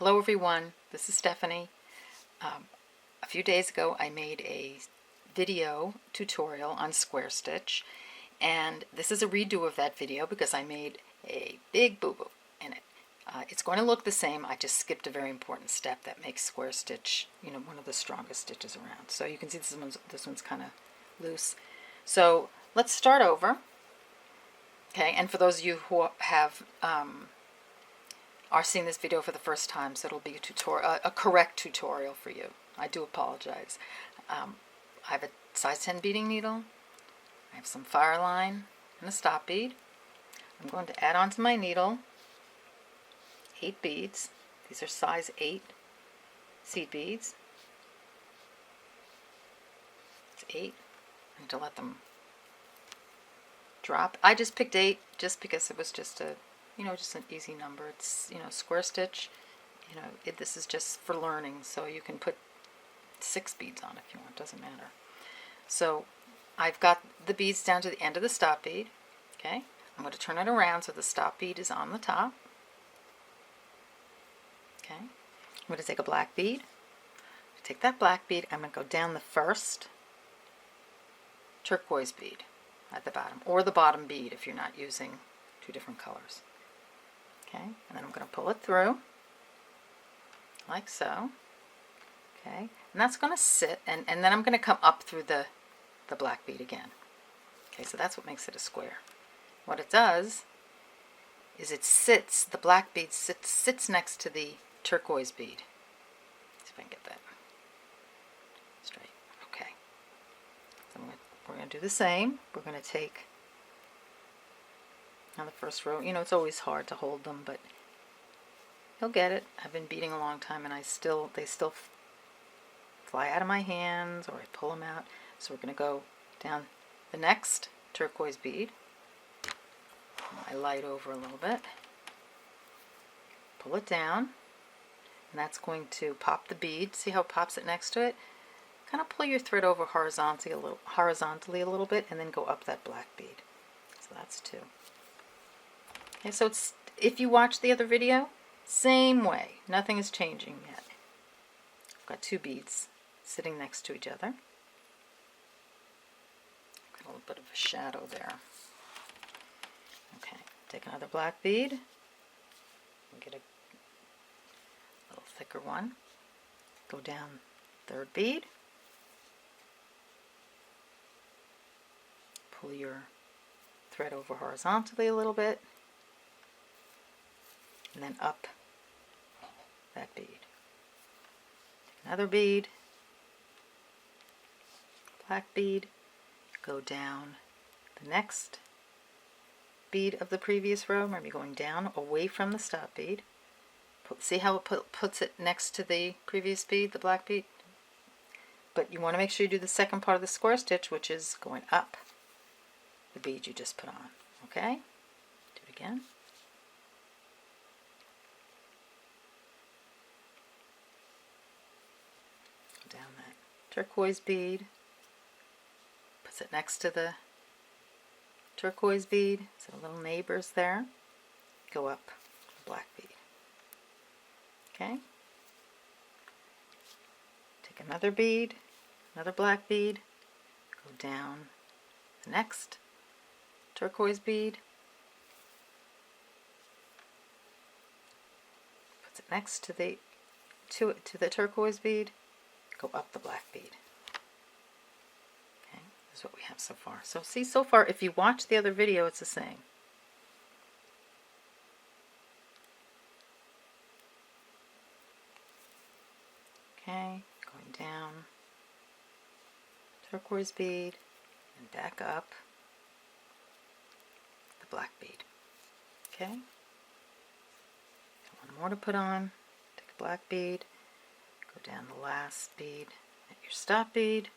Hello everyone, this is Stephanie. A few days ago I made a video tutorial on square stitch, and this is a redo of that video because I made a big boo-boo in it. It's going to look the same, I just skipped a very important step that makes square stitch, one of the strongest stitches around. So you can see this one's kind of loose. So let's start over. Okay, and for those of you who have are seeing this video for the first time, so it'll be a correct tutorial for you. I do apologize. I have a size 10 beading needle. I have some fire line and a stop bead. I'm going to add onto my needle 8 beads. These are size 8 seed beads. It's 8. I need to let them drop. I just picked 8 just because it was just a just an easy number. It's, square stitch, this is just for learning, so you can put 6 beads on if you want, doesn't matter. So I've got the beads down to the end of the stop bead. Okay, I'm going to turn it around so the stop bead is on the top. Okay, I'm going to take a black bead. Take that black bead, I'm going to go down the first turquoise bead at the bottom, or the bottom bead if you're not using 2 different colors. Okay, and then I'm going to pull it through, like so. Okay, and that's going to sit, and then I'm going to come up through the black bead again. Okay, so that's what makes it a square. What it does is it sits, the black bead sits next to the turquoise bead. Let's see if I can get that straight. Okay, so we're going to do the same. We're going to take on the first row, it's always hard to hold them, but you'll get it. I've been beading a long time, and they still fly out of my hands, or I pull them out. So we're going to go down the next turquoise bead. Pull my light over a little bit. Pull it down, and that's going to pop the bead. See how it pops it next to it? Kind of pull your thread over horizontally a little bit, and then go up that black bead. So that's 2. Okay, so it's, if you watch the other video, same way. Nothing is changing yet. I've got 2 beads sitting next to each other. Got a little bit of a shadow there. Okay, take another black bead. Get a little thicker one. Go down 3rd bead. Pull your thread over horizontally a little bit. And then up that bead. Take another bead, black bead, go down the next bead of the previous row. Remember, you're going down away from the stop bead. See how it puts it next to the previous bead, the black bead? But you want to make sure you do the second part of the square stitch, which is going up the bead you just put on. Okay? Do it again. Down that turquoise bead, puts it next to the turquoise bead, so little neighbors there. Go up the black bead. Okay, take another bead, another black bead, go down the next turquoise bead, puts it next to the turquoise bead, go up the black bead. Okay, this is what we have so far. So see, so far, if you watch the other video, it's the same. Okay, going down, turquoise bead, and back up the black bead. Okay, one more to put on. Take a black bead. Go down the last bead at your stop bead.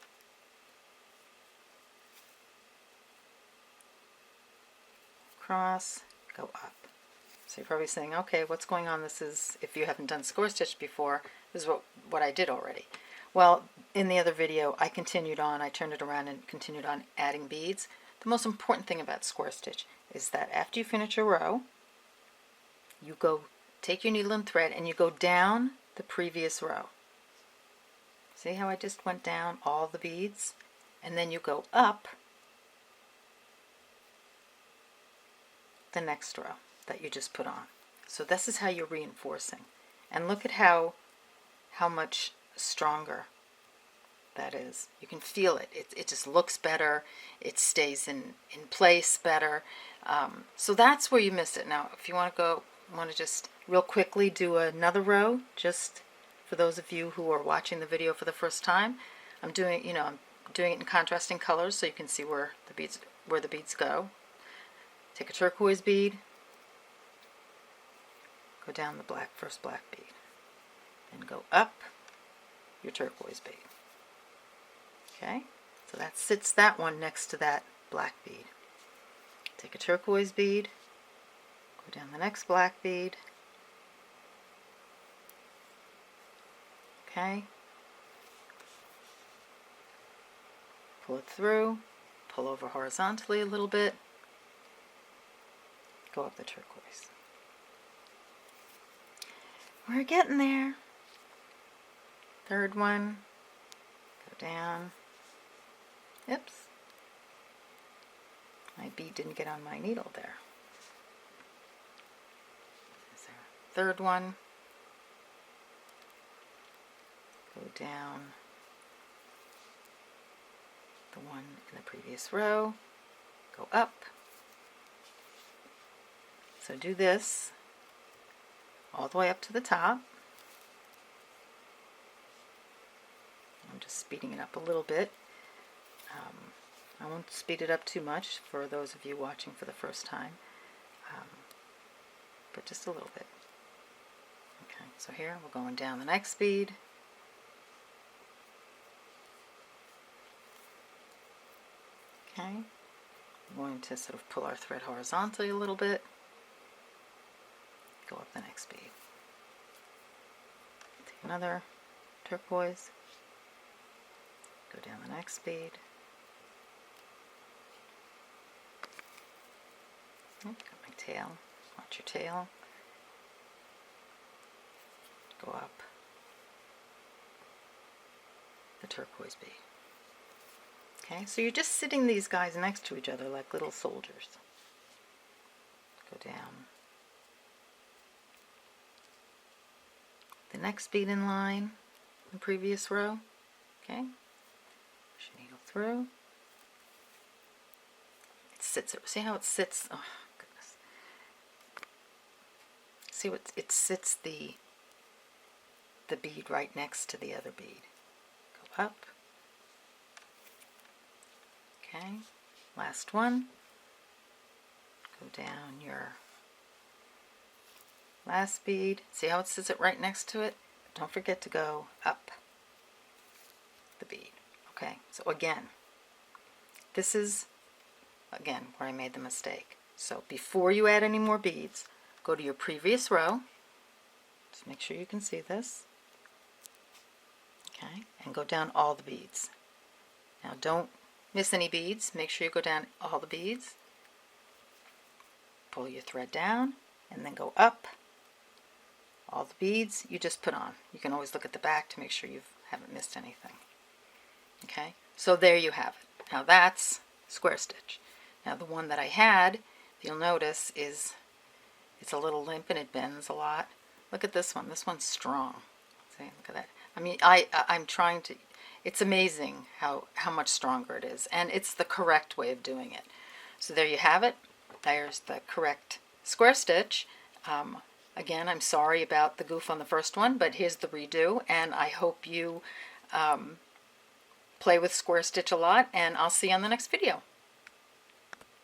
Cross, go up. So you're probably saying, okay, what's going on? This is, if you haven't done square stitch before, this is what I did already. Well, in the other video, I continued on. I turned it around and continued on adding beads. The most important thing about square stitch is that after you finish a row, you go take your needle and thread and you go down the previous row. See how I just went down all the beads? And then you go up the next row that you just put on. So this is how you're reinforcing. And look at how much stronger that is. You can feel it. It just looks better. It stays in place better. So that's where you miss it. Now, if you want to just real quickly do another row, just for those of you who are watching the video for the first time, I'm doing it in contrasting colors so you can see where the beads go. Take a turquoise bead, go down the first black bead, and go up your turquoise bead. Okay, so that sits that one next to that black bead. Take a turquoise bead, go down the next black bead. Okay, pull it through, pull over horizontally a little bit, go up the turquoise. We're getting there. Third one, go down. Oops, my bead didn't get on my needle there. Third one, go down the one in the previous row, go up. So do this all the way up to the top. I'm just speeding it up a little bit. I won't speed it up too much for those of you watching for the first time, but just a little bit. Okay, so here we're going down the next bead. Okay, we're going to sort of pull our thread horizontally a little bit, go up the next bead. Take another turquoise, go down the next bead. Got my tail, watch your tail, go up the turquoise bead. Okay, so you're just sitting these guys next to each other like little soldiers. Go down the next bead in line, the previous row. Okay, push your needle through. It sits. See how it sits? Oh goodness! See what it sits the bead right next to the other bead. Go up. Okay, last one. Go down your last bead. See how it sits it right next to it? Don't forget to go up the bead. Okay, so again, this is where I made the mistake. So before you add any more beads, go to your previous row. Just make sure you can see this. Okay, and go down all the beads. Now don't miss any beads. Make sure you go down all the beads. Pull your thread down and then go up all the beads you just put on. You can always look at the back to make sure you haven't missed anything. Okay, so there you have it. Now that's square stitch. Now the one that I had, if you'll notice, it's a little limp and it bends a lot. Look at this one. This one's strong. See, look at that. I mean, I'm trying to. It's amazing how much stronger it is, and it's the correct way of doing it. So there you have it. There's the correct square stitch. Again, I'm sorry about the goof on the first one, but here's the redo, and I hope you play with square stitch a lot, and I'll see you on the next video.